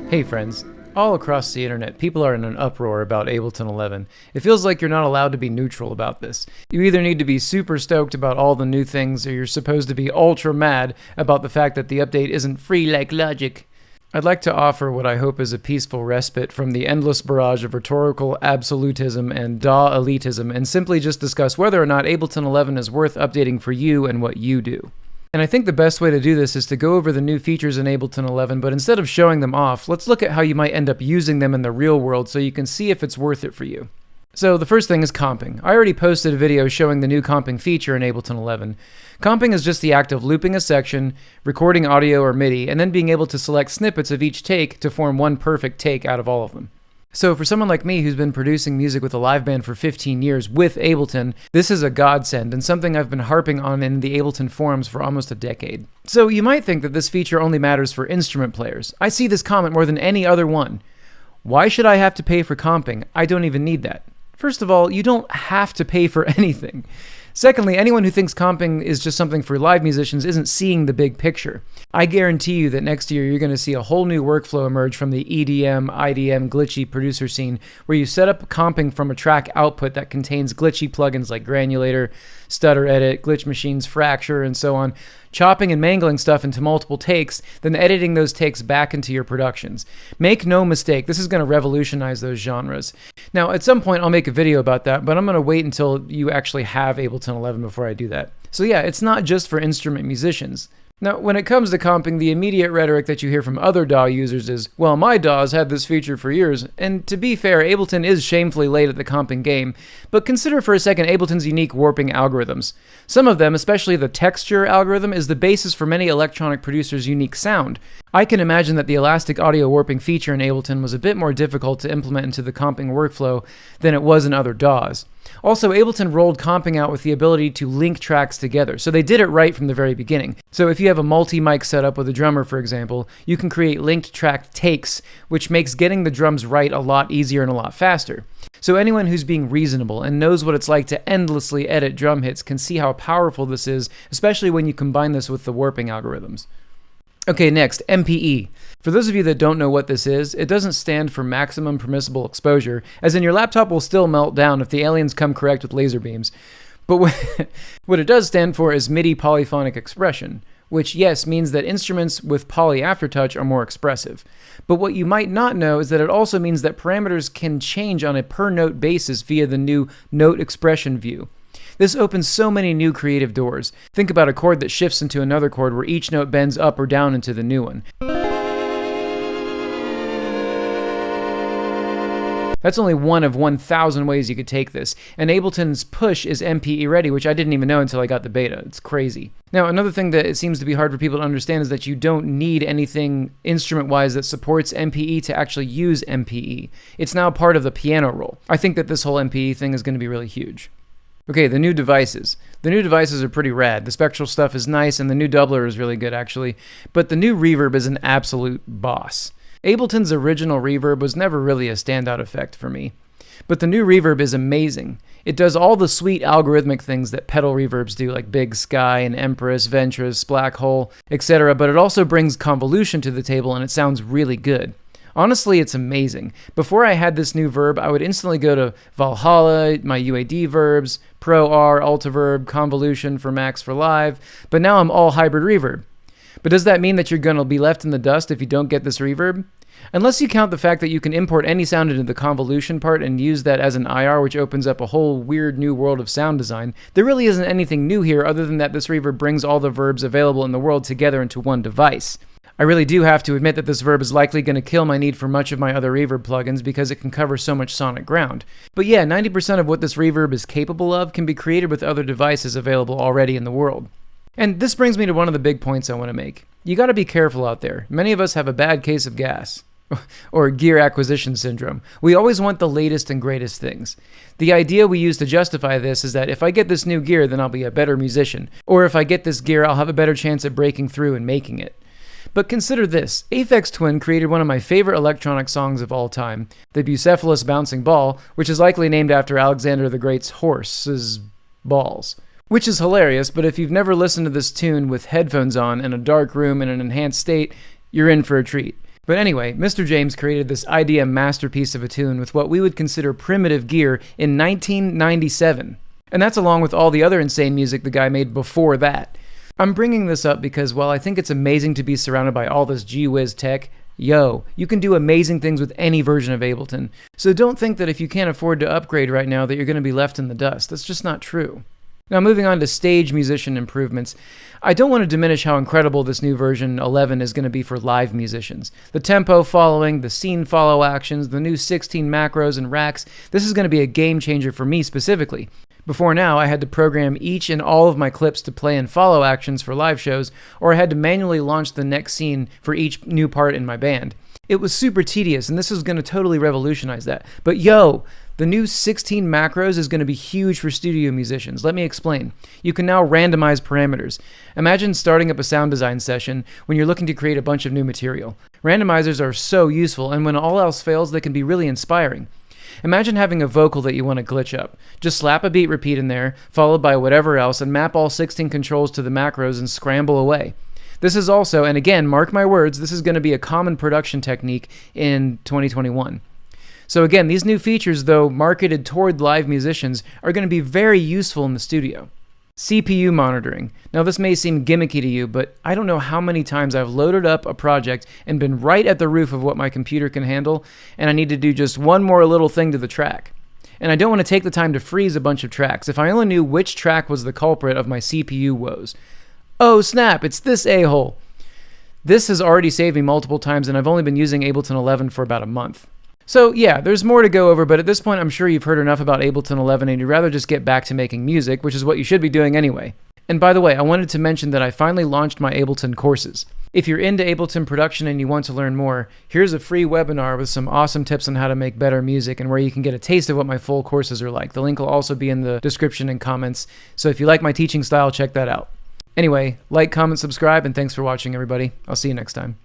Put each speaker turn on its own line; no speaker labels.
Hey friends, all across the internet, people are in an uproar about Ableton 11. It feels like you're not allowed to be neutral about this. You either need to be super stoked about all the new things, or you're supposed to be ultra mad about the fact that the update isn't free like Logic. I'd like to offer what I hope is a peaceful respite from the endless barrage of rhetorical absolutism and DAW elitism, and simply just discuss whether or not Ableton 11 is worth updating for you and what you do. And I think the best way to do this is to go over the new features in Ableton 11, but instead of showing them off, let's look at how you might end up using them in the real world so you can see if it's worth it for you. So the first thing is comping. I already posted a video showing the new comping feature in Ableton 11. Comping is just the act of looping a section, recording audio or MIDI, and then being able to select snippets of each take to form one perfect take out of all of them. So for someone like me who's been producing music with a live band for 15 years with Ableton, this is a godsend and something I've been harping on in the Ableton forums for almost a decade. So you might think that this feature only matters for instrument players. I see this comment more than any other one. Why should I have to pay for comping? I don't even need that. First of all, you don't have to pay for anything. Secondly, anyone who thinks comping is just something for live musicians isn't seeing the big picture. I guarantee you that next year you're going to see a whole new workflow emerge from the EDM, IDM, glitchy producer scene, where you set up comping from a track output that contains glitchy plugins like Granulator, Stutter Edit, Glitch Machines, Fracture, and so on, chopping and mangling stuff into multiple takes, then editing those takes back into your productions. Make no mistake, this is going to revolutionize those genres. Now, at some point I'll make a video about that, but I'm going to wait until you actually have Ableton 11 before I do that. So yeah, it's not just for instrument musicians. Now, when it comes to comping, the immediate rhetoric that you hear from other DAW users is, well, my DAW's had this feature for years, and to be fair, Ableton is shamefully late at the comping game, but consider for a second Ableton's unique warping algorithms. Some of them, especially the texture algorithm, is the basis for many electronic producers' unique sound. I can imagine that the elastic audio warping feature in Ableton was a bit more difficult to implement into the comping workflow than it was in other DAWs. Also, Ableton rolled comping out with the ability to link tracks together, so they did it right from the very beginning. So if you have a multi-mic setup with a drummer, for example, you can create linked track takes, which makes getting the drums right a lot easier and a lot faster. So anyone who's being reasonable and knows what it's like to endlessly edit drum hits can see how powerful this is, especially when you combine this with the warping algorithms. Okay, next, MPE. For those of you that don't know what this is, it doesn't stand for maximum permissible exposure, as in your laptop will still melt down if the aliens come correct with laser beams. But what it does stand for is MIDI polyphonic expression, which, yes, means that instruments with poly aftertouch are more expressive. But what you might not know is that it also means that parameters can change on a per-note basis via the new note expression view. This opens so many new creative doors. Think about a chord that shifts into another chord where each note bends up or down into the new one. That's only one of 1,000 ways you could take this, and Ableton's push is MPE ready, which I didn't even know until I got the beta. It's crazy. Now, another thing that it seems to be hard for people to understand is that you don't need anything instrument-wise that supports MPE to actually use MPE. It's now part of the piano roll. I think that this whole MPE thing is going to be really huge. Okay, the new devices. The new devices are pretty rad. The spectral stuff is nice, and the new doubler is really good, actually. But the new reverb is an absolute boss. Ableton's original reverb was never really a standout effect for me. But the new reverb is amazing. It does all the sweet algorithmic things that pedal reverbs do, like Big Sky and Empress, Ventress, Black Hole, etc., but it also brings convolution to the table, and it sounds really good. Honestly, it's amazing. Before I had this new verb, I would instantly go to Valhalla, my UAD verbs, Pro R, Altiverb, Convolution for Max for Live, but now I'm all hybrid reverb. But does that mean that you're going to be left in the dust if you don't get this reverb? Unless you count the fact that you can import any sound into the convolution part and use that as an IR, which opens up a whole weird new world of sound design, there really isn't anything new here other than that this reverb brings all the verbs available in the world together into one device. I really do have to admit that this verb is likely going to kill my need for much of my other reverb plugins because it can cover so much sonic ground. But yeah, 90% of what this reverb is capable of can be created with other devices available already in the world. And this brings me to one of the big points I want to make. You gotta be careful out there. Many of us have a bad case of gas. Or gear acquisition syndrome. We always want the latest and greatest things. The idea we use to justify this is that if I get this new gear, then I'll be a better musician. Or if I get this gear, I'll have a better chance at breaking through and making it. But consider this. Aphex Twin created one of my favorite electronic songs of all time, the Bucephalus Bouncing Ball, which is likely named after Alexander the Great's horse's balls. Which is hilarious, but if you've never listened to this tune with headphones on in a dark room in an enhanced state, you're in for a treat. But anyway, Mr. James created this IDM masterpiece of a tune with what we would consider primitive gear in 1997. And that's along with all the other insane music the guy made before that. I'm bringing this up because while I think it's amazing to be surrounded by all this gee-whiz tech, you can do amazing things with any version of Ableton. So don't think that if you can't afford to upgrade right now that you're going to be left in the dust. That's just not true. Now moving on to stage musician improvements, I don't want to diminish how incredible this new version 11 is going to be for live musicians. The tempo following, the scene follow actions, the new 16 macros and racks, this is going to be a game changer for me specifically. Before now, I had to program each and all of my clips to play in follow actions for live shows, or I had to manually launch the next scene for each new part in my band. It was super tedious, and this is going to totally revolutionize that. But the new 16 macros is going to be huge for studio musicians. Let me explain. You can now randomize parameters. Imagine starting up a sound design session when you're looking to create a bunch of new material. Randomizers are so useful, and when all else fails, they can be really inspiring. Imagine having a vocal that you want to glitch up. Just slap a beat repeat in there, followed by whatever else, and map all 16 controls to the macros and scramble away. This is also, and again, mark my words, this is going to be a common production technique in 2021. So again, these new features, though marketed toward live musicians, are going to be very useful in the studio. CPU monitoring. Now this may seem gimmicky to you, but I don't know how many times I've loaded up a project and been right at the roof of what my computer can handle, and I need to do just one more little thing to the track. And I don't want to take the time to freeze a bunch of tracks. If I only knew which track was the culprit of my CPU woes. Oh snap, it's this a-hole. This has already saved me multiple times, and I've only been using Ableton 11 for about a month. So yeah, there's more to go over, but at this point I'm sure you've heard enough about Ableton 11 and you'd rather just get back to making music, which is what you should be doing anyway. And by the way, I wanted to mention that I finally launched my Ableton courses. If you're into Ableton production and you want to learn more, here's a free webinar with some awesome tips on how to make better music and where you can get a taste of what my full courses are like. The link will also be in the description and comments, so if you like my teaching style, check that out. Anyway, like, comment, subscribe, and thanks for watching, everybody. I'll see you next time.